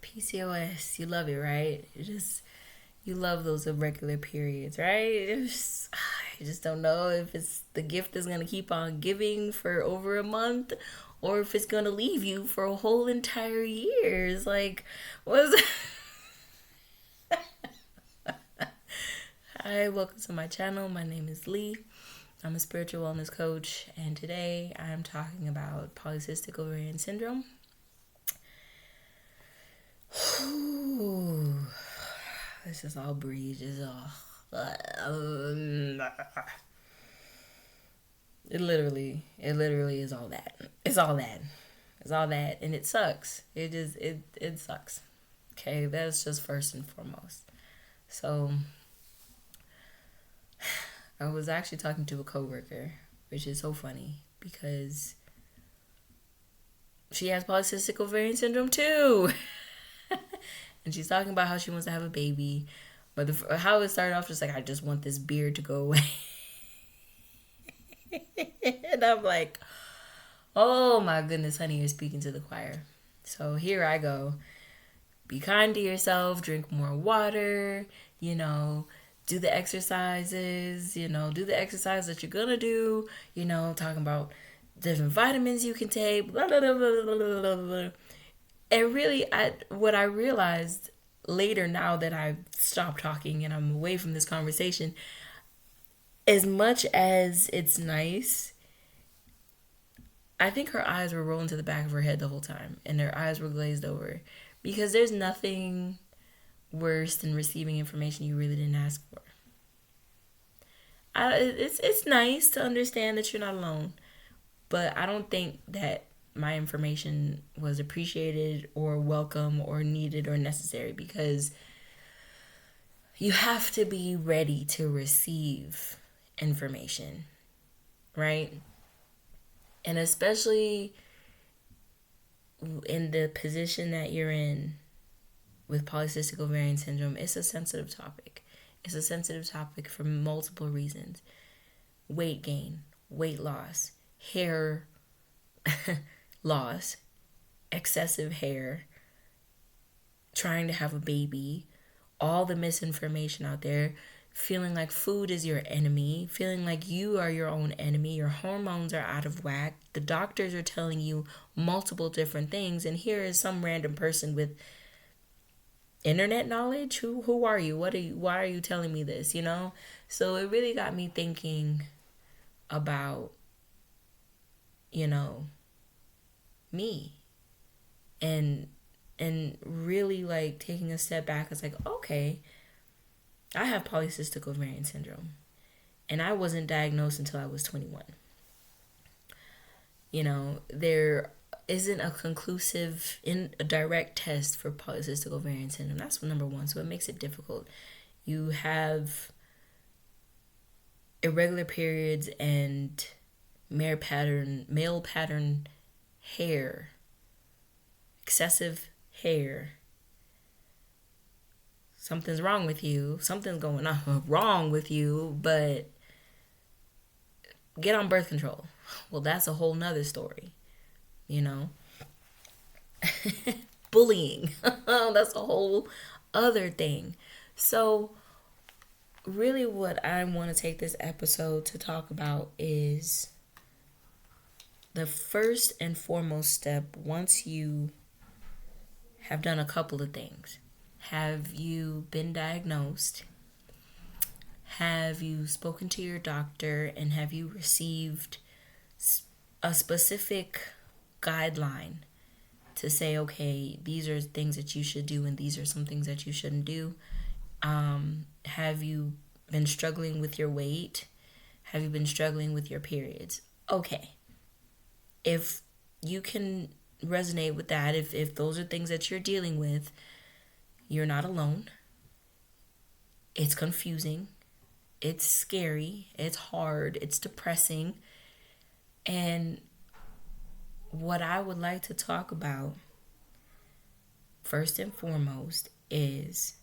PCOS, you love it, right? You love those irregular periods, right? I just don't know if it's the gift that's gonna keep on giving for over a month, or if it's gonna leave you for a whole entire year. It's like, what's Hi, welcome to my channel. My name is Lee. I'm a spiritual wellness coach, and today I'm talking about polycystic ovarian syndrome. Whew. This is all breathe. It literally is all that. It's all that. It's all that, and it sucks. It sucks. Okay, that's just first and foremost. So, I was actually talking to a coworker, which is so funny because she has polycystic ovarian syndrome too. And she's talking about how she wants to have a baby, but how it started off just like, I just want this beard to go away. And I'm like, oh my goodness, honey, you're speaking to the choir. So here I go. Be kind to yourself, drink more water, do the exercises, do the exercise that you're gonna do, talking about different vitamins you can take, blah, blah, blah, blah, blah, blah, blah. And really, what I realized later, now that I've stopped talking and I'm away from this conversation, as much as it's nice, I think her eyes were rolling to the back of her head the whole time, and her eyes were glazed over, because there's nothing worse than receiving information you really didn't ask for. It's nice to understand that you're not alone, but I don't think that my information was appreciated or welcome or needed or necessary, because you have to be ready to receive information, right? And especially in the position that you're in with polycystic ovarian syndrome, it's a sensitive topic. It's a sensitive topic for multiple reasons. Weight gain, weight loss, hair loss, excessive hair, trying to have a baby, all the misinformation out there, feeling like food is your enemy, feeling like you are your own enemy, your hormones are out of whack, the doctors are telling you multiple different things, and here is some random person with internet knowledge. Who are you? Why are you telling me this, So it really got me thinking about, me, and really like taking a step back. It's like, okay, I have polycystic ovarian syndrome, and I wasn't diagnosed until I was 21. There isn't a conclusive, a direct test for polycystic ovarian syndrome. That's number one. So it makes it difficult. You have irregular periods and male pattern hair, excessive hair. Something's wrong with you. Something's going on wrong with you, but get on birth control. Well, that's a whole nother story, Bullying. That's a whole other thing. So really what I want to take this episode to talk about is the first and foremost step once you have done a couple of things. Have you been diagnosed? Have you spoken to your doctor, and have you received a specific guideline to say, okay, these are things that you should do and these are some things that you shouldn't do? Have you been struggling with your weight? Have you been struggling with your periods? Okay. If you can resonate with that, if those are things that you're dealing with, you're not alone. It's confusing. It's scary. It's hard. It's depressing. And what I would like to talk about first and foremost is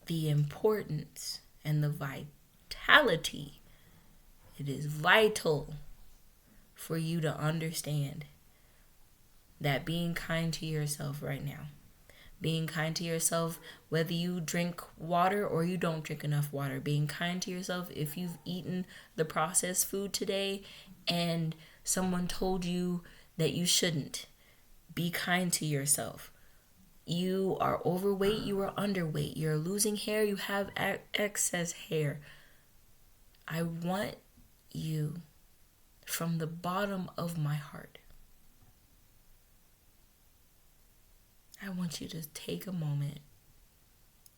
the importance and the vitality. It is vital for you to understand that being kind to yourself right now, being kind to yourself whether you drink water or you don't drink enough water, being kind to yourself if you've eaten the processed food today and someone told you that you shouldn't. Be kind to yourself. You are overweight, you are underweight, you're losing hair, you have excess hair. I want you, from the bottom of my heart, I want you to take a moment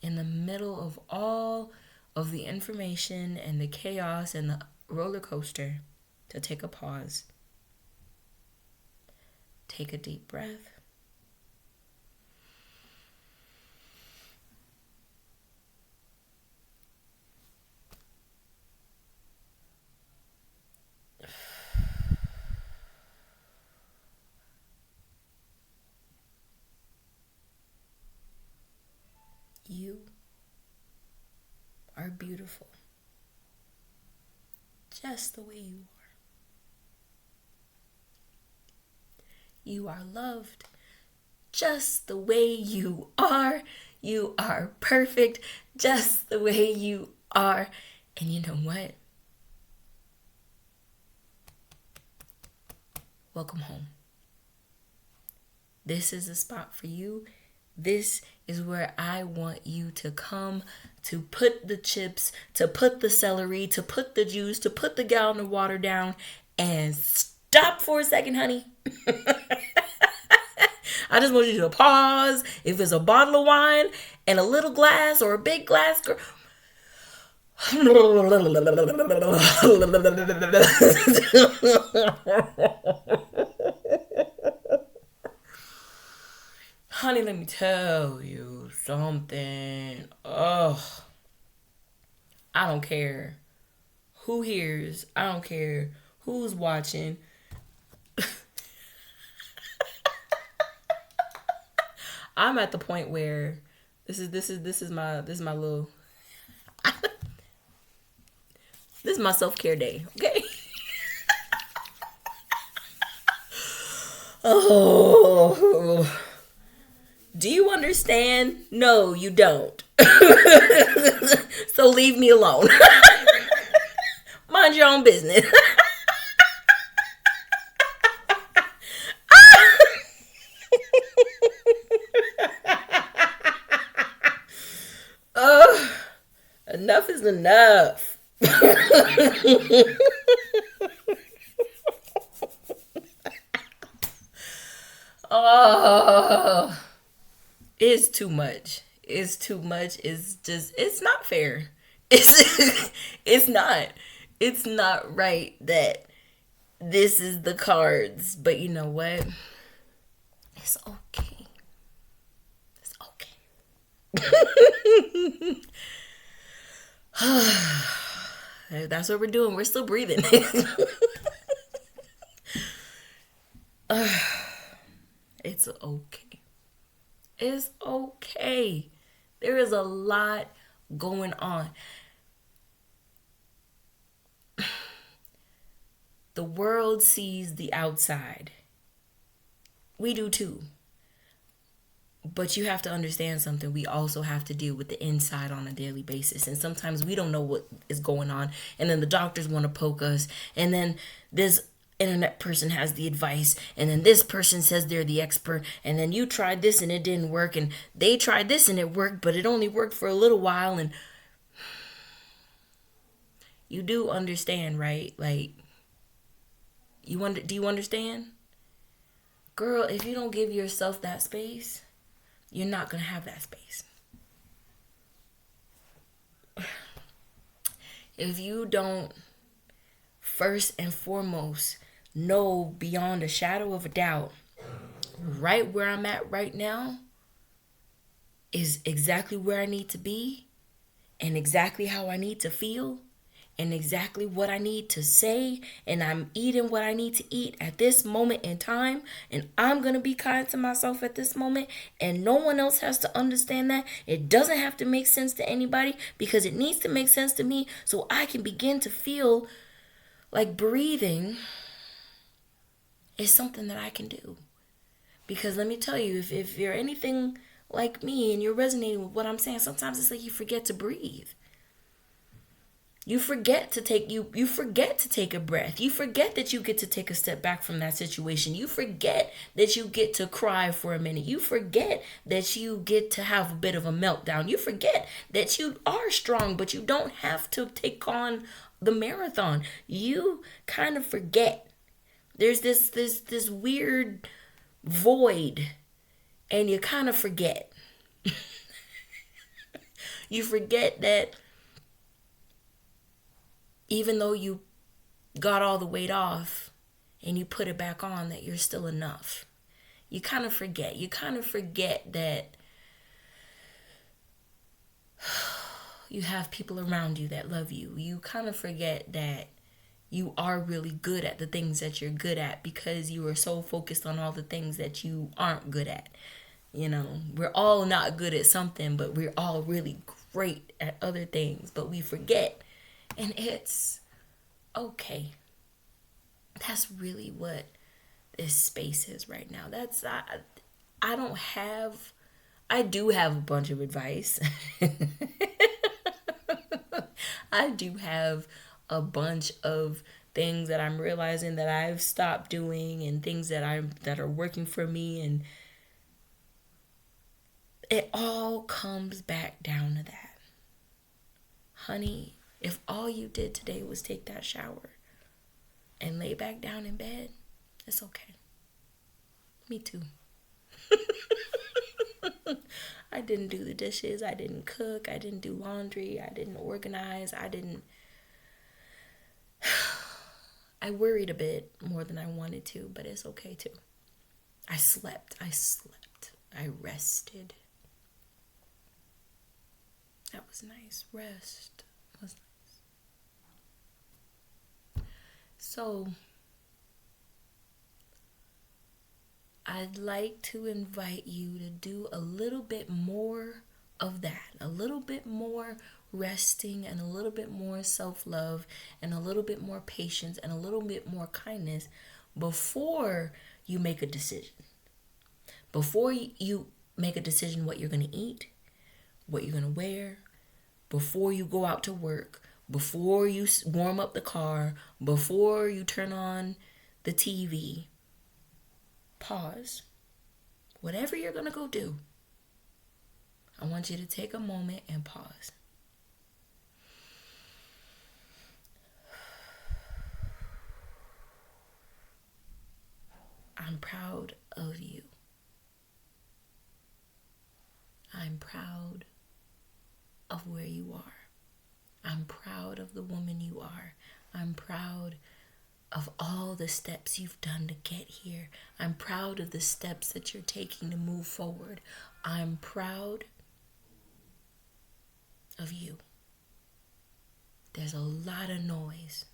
in the middle of all of the information and the chaos and the roller coaster to take a pause. Take a deep breath. You are beautiful, just the way you are. You are loved, just the way you are. You are perfect, just the way you are. And you know what? Welcome home. This is a spot for you. This is where I want you to come, to put the chips, to put the celery, to put the juice, to put the gallon of water down and stop for a second, honey. I just want you to pause. If it's a bottle of wine and a little glass or a big glass, honey, let me tell you something. Oh, I don't care who hears. I don't care who's watching. I'm at the point where this is my little this is my self-care day, okay? Oh. Do you understand? No, you don't. So leave me alone. Mind your own business. Enough is enough. Oh, it's too much. It's too much. It's just, it's not fair. It's not. It's not right that this is the cards. But you know what? It's okay. It's okay. That's what we're doing. We're still breathing. It's okay. It's okay. There is a lot going on. The world sees the outside. We do too. But you have to understand something. We also have to deal with the inside on a daily basis. And sometimes we don't know what is going on. And then the doctors want to poke us. And then this internet person has the advice. And then this person says they're the expert. And then you tried this and it didn't work. And they tried this and it worked, but it only worked for a little while. And you do understand, right? Like, do you understand? Girl, if you don't give yourself that space, you're not going to have that space. If you don't, first and foremost, know beyond a shadow of a doubt, right where I'm at right now is exactly where I need to be, and exactly how I need to feel, and exactly what I need to say, and I'm eating what I need to eat at this moment in time, and I'm going to be kind to myself at this moment, and no one else has to understand that. It doesn't have to make sense to anybody, because it needs to make sense to me so I can begin to feel like breathing is something that I can do. Because let me tell you, if you're anything like me and you're resonating with what I'm saying, sometimes it's like you forget to breathe. You forget to take you forget to take a breath. You forget that you get to take a step back from that situation. You forget that you get to cry for a minute. You forget that you get to have a bit of a meltdown. You forget that you are strong, but you don't have to take on the marathon. You kind of forget. There's this weird void, and you kind of forget. You forget that even though you got all the weight off and you put it back on, that you're still enough. You kind of forget. You kind of forget that you have people around you that love you. You kind of forget that you are really good at the things that you're good at because you are so focused on all the things that you aren't good at. You know, we're all not good at something, but we're all really great at other things, but we forget. And it's okay. That's really what this space is right now. I do have a bunch of advice. I do have a bunch of things that I'm realizing that I've stopped doing and things that are working for me, and it all comes back down to that. Honey, if all you did today was take that shower and lay back down in bed, it's okay. Me too. I didn't do the dishes. I didn't cook. I didn't do laundry. I didn't organize. I worried a bit more than I wanted to, but it's okay too. I slept. I rested. That was nice. Rest was nice. So, I'd like to invite you to do a little bit more of that. A little bit more resting and a little bit more self-love and a little bit more patience and a little bit more kindness before you make a decision. Before you make a decision what you're going to eat, what you're going to wear, before you go out to work, before you warm up the car, before you turn on the TV, pause. Whatever you're going to go do, I want you to take a moment and pause. I'm proud of you. I'm proud of where you are. I'm proud of the woman you are. I'm proud of all the steps you've done to get here. I'm proud of the steps that you're taking to move forward. I'm proud of you. There's a lot of noise.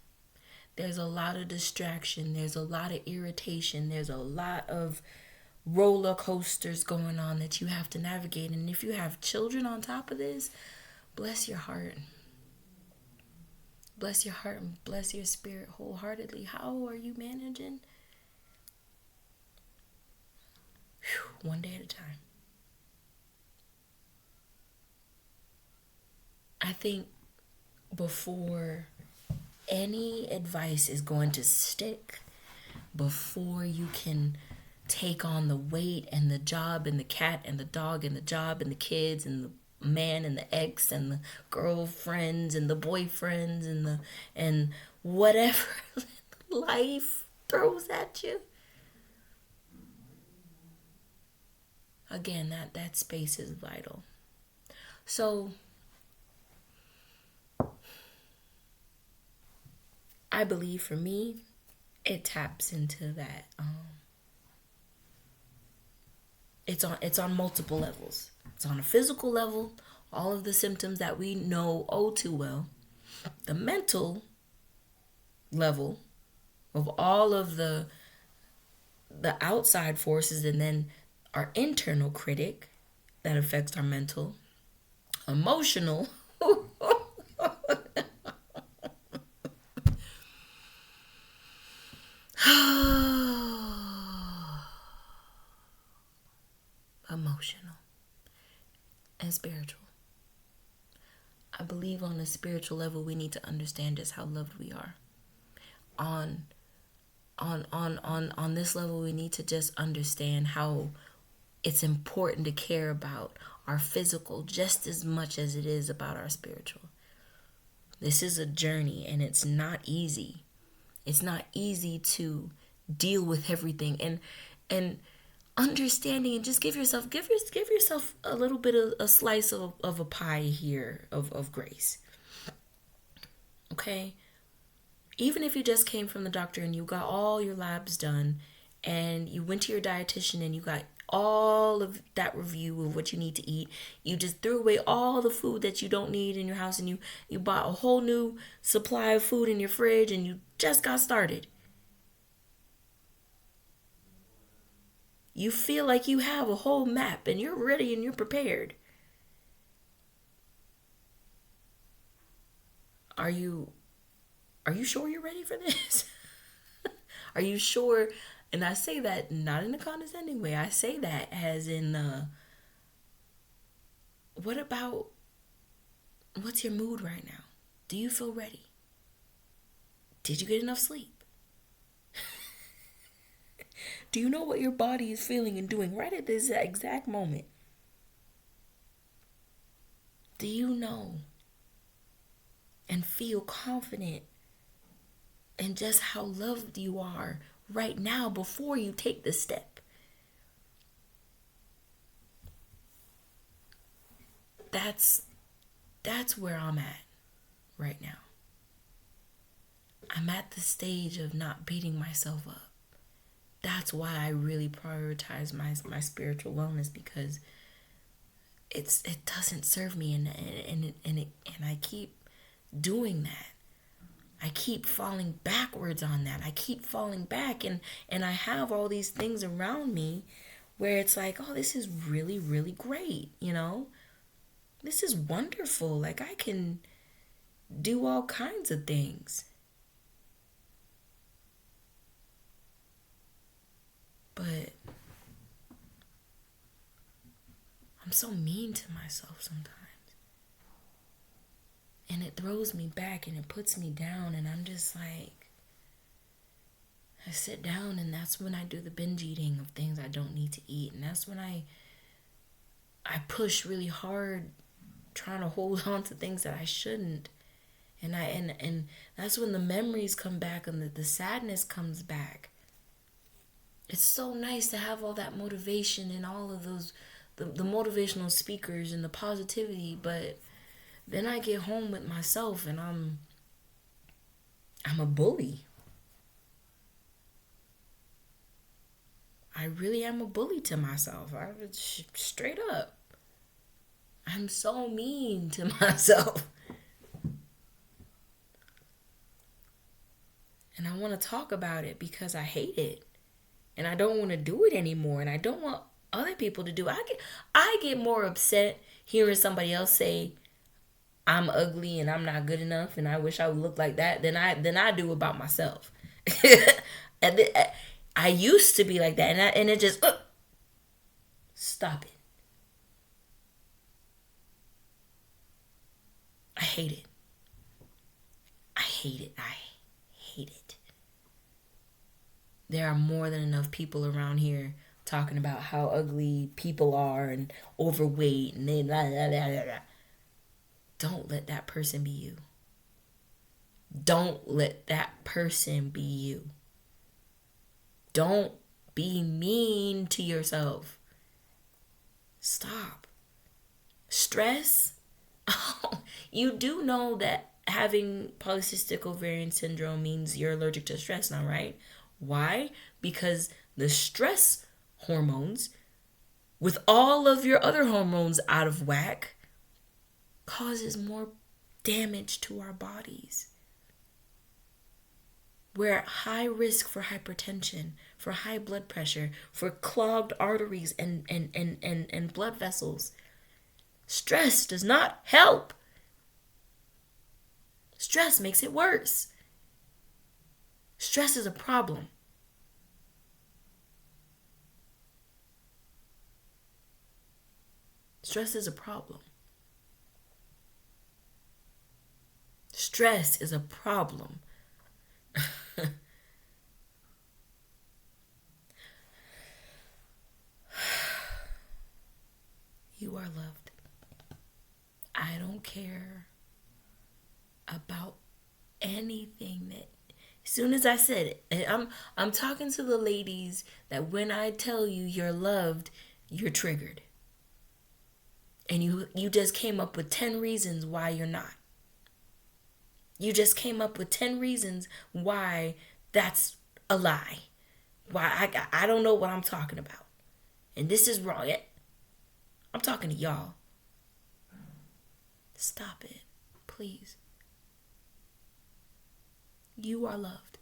There's a lot of distraction. There's a lot of irritation. There's a lot of roller coasters going on that you have to navigate. And if you have children on top of this, bless your heart. Bless your heart and bless your spirit wholeheartedly. How are you managing? One day at a time. I think before any advice is going to stick, before you can take on the weight and the job and the cat and the dog and the job and the kids and the man and the ex and the girlfriends and the boyfriends and whatever life throws at you, again, that space is vital. So I believe for me, it taps into that. It's on multiple levels. It's on a physical level, all of the symptoms that we know oh too well. The mental level of all of the outside forces, and then our internal critic that affects our mental, emotional, emotional, and spiritual. I believe on a spiritual level, we need to understand just how loved we are. On this level, we need to just understand how it's important to care about our physical just as much as it is about our spiritual. This is a journey, and it's not easy. It's not easy to deal with everything, and understanding, and just give yourself a little bit of a slice of a pie here of grace. Okay? Even if you just came from the doctor and you got all your labs done and you went to your dietitian and you got all of that review of what you need to eat, you just threw away all the food that you don't need in your house, and you bought a whole new supply of food in your fridge, and you just got started. You feel like you have a whole map and you're ready and you're prepared. Are you sure you're ready for this? Are you sure? And I say that not in a condescending way. I say that as in, what's your mood right now? Do you feel ready? Did you get enough sleep? Do you know what your body is feeling and doing right at this exact moment? Do you know and feel confident in just how loved you are right now before you take the step? That's where I'm at right now. I'm at the stage of not beating myself up. That's why I really prioritize my spiritual wellness, because it doesn't serve me, and I keep doing that. I keep falling backwards on that. I keep falling back, and I have all these things around me where it's like, oh, this is really, really great, you know? This is wonderful. Like, I can do all kinds of things. But I'm so mean to myself sometimes. And it throws me back and it puts me down, and I'm just like, I sit down, and that's when I do the binge eating of things I don't need to eat. And that's when I push really hard trying to hold on to things that I shouldn't. And that's when the memories come back and the sadness comes back. It's so nice to have all that motivation and all of those, the motivational speakers and the positivity, but then I get home with myself and I'm a bully. I really am a bully to myself. Straight up. I'm so mean to myself. And I want to talk about it because I hate it. And I don't want to do it anymore. And I don't want other people to do it. I get more upset hearing somebody else say, I'm ugly and I'm not good enough and I wish I would look like that than I do about myself. And I used to be like that, and it just stop it. I hate it. I hate it. I hate it. There are more than enough people around here talking about how ugly people are and overweight and blah, blah, blah, blah, blah. Don't let that person be you. Don't let that person be you. Don't be mean to yourself. Stop. Stress. Oh, you do know that having polycystic ovarian syndrome means you're allergic to stress now, right? Why? Because the stress hormones, with all of your other hormones out of whack, causes more damage to our bodies. We're at high risk for hypertension, for high blood pressure, for clogged arteries and blood vessels. Stress does not help. Stress makes it worse. Stress is a problem. stress is a problem. Stress is a problem. You are loved. I don't care about anything that, as soon as I said it, and I'm talking to the ladies that when I tell you you're loved, you're triggered. And you just came up with 10 reasons why you're not. You just came up with 10 reasons why that's a lie. Why I don't know what I'm talking about. And this is wrong. I'm talking to y'all. Stop it, please. You are loved.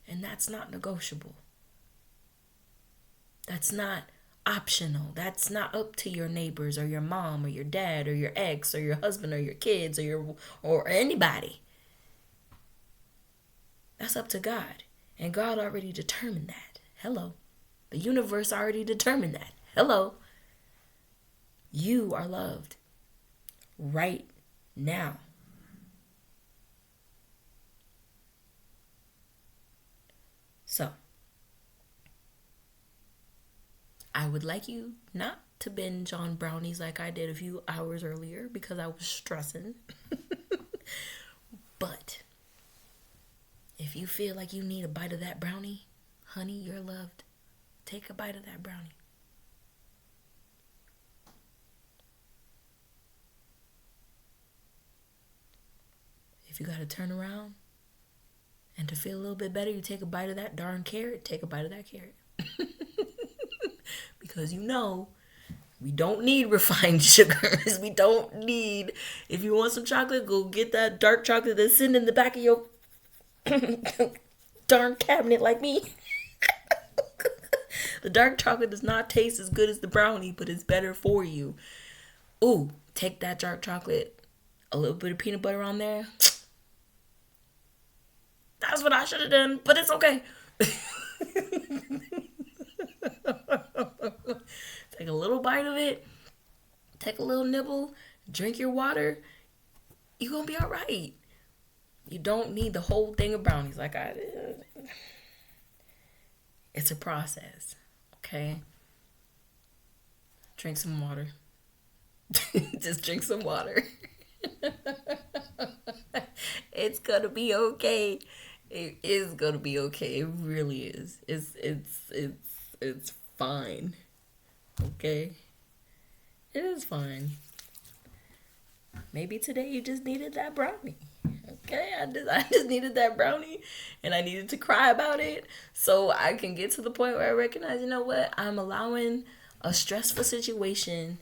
And that's not negotiable. That's not optional. That's not up to your neighbors or your mom or your dad or your ex or your husband or your kids or anybody. That's up to God. And God already determined that. Hello. The universe already determined that. Hello. You are loved right now. So, I would like you not to binge on brownies like I did a few hours earlier because I was stressing. But if you feel like you need a bite of that brownie, honey, you're loved. Take a bite of that brownie. If you got to turn around and to feel a little bit better, you take a bite of that darn carrot, take a bite of that carrot. Because we don't need refined sugars. We don't need, if you want some chocolate, go get that dark chocolate that's sitting in the back of your darn cabinet like me. The dark chocolate does not taste as good as the brownie, but it's better for you. Ooh, take that dark chocolate, a little bit of peanut butter on there. That's what I should have done, but it's okay. Take a little bite of it. Take a little nibble. Drink your water. You're going to be all right. You don't need the whole thing of brownies like I did. It's a process. Okay? Drink some water. Just drink some water. It's going to be okay. It is going to be okay. It really is. It's fine. Okay? It is fine. Maybe today you just needed that brownie. Okay? I just needed that brownie and I needed to cry about it so I can get to the point where I recognize, you know what? I'm allowing a stressful situation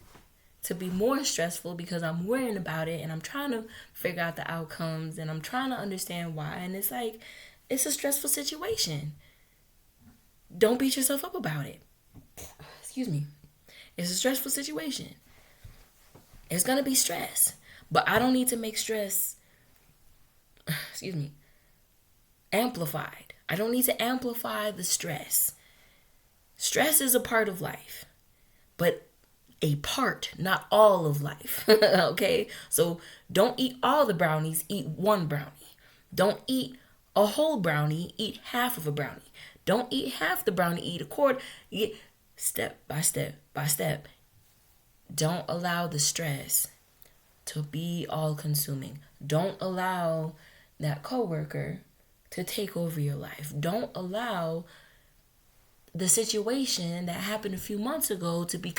to be more stressful because I'm worrying about it and I'm trying to figure out the outcomes and I'm trying to understand why. And it's like, it's a stressful situation. Don't beat yourself up about it. Excuse me. It's a stressful situation. It's going to be stress. But I don't need to make stress, amplified. I don't need to amplify the stress. Stress is a part of life. But a part, not all of life. Okay? So don't eat all the brownies, eat one brownie. Don't eat a whole brownie, eat half of a brownie. Don't eat half the brownie, eat a quarter. Step by step by step. Don't allow the stress to be all consuming. Don't allow that coworker to take over your life. Don't allow the situation that happened a few months ago to be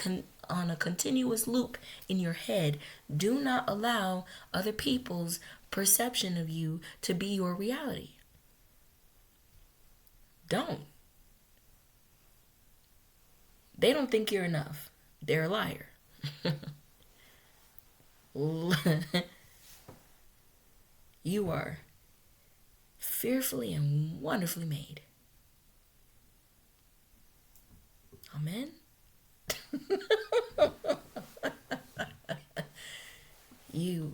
on a continuous loop in your head. Do not allow other people's perception of you to be your reality. Don't. They don't think you're enough. They're a liar. You are fearfully and wonderfully made. Amen. You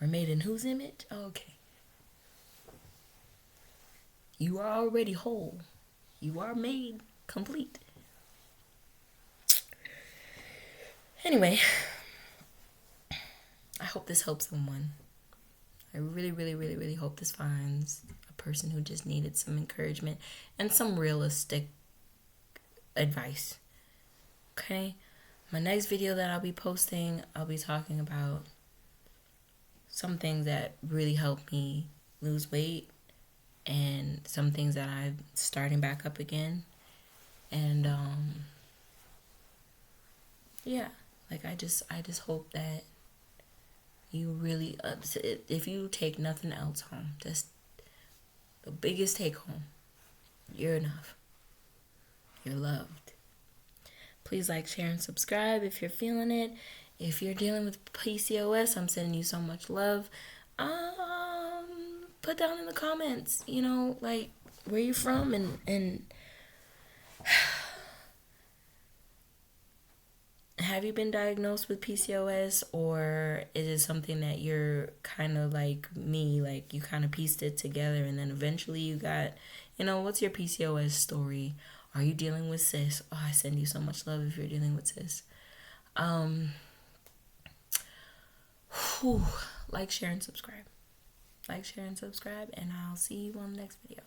were made in whose image? Okay. You are already whole. You are made complete. Anyway, I hope this helps someone. I really, really, really, really hope this finds a person who just needed some encouragement and some realistic advice. Okay? My next video that I'll be posting, I'll be talking about some things that really helped me lose weight and some things that I'm starting back up again. And yeah, like I just hope that you really, if you take nothing else home, just the biggest take home, you're enough. You're loved. Please like, share, and subscribe if you're feeling it. If you're dealing with PCOS, I'm sending you so much love. Put down in the comments, you know, like where you from and have you been diagnosed with PCOS, or is it something that you're kind of like me, like you kind of pieced it together and then eventually you got, you know, what's your PCOS story? Are you dealing with cis? Oh, I send you so much love if you're dealing with cis. Like, share, and subscribe. Like, share, and subscribe, and I'll see you on the next video.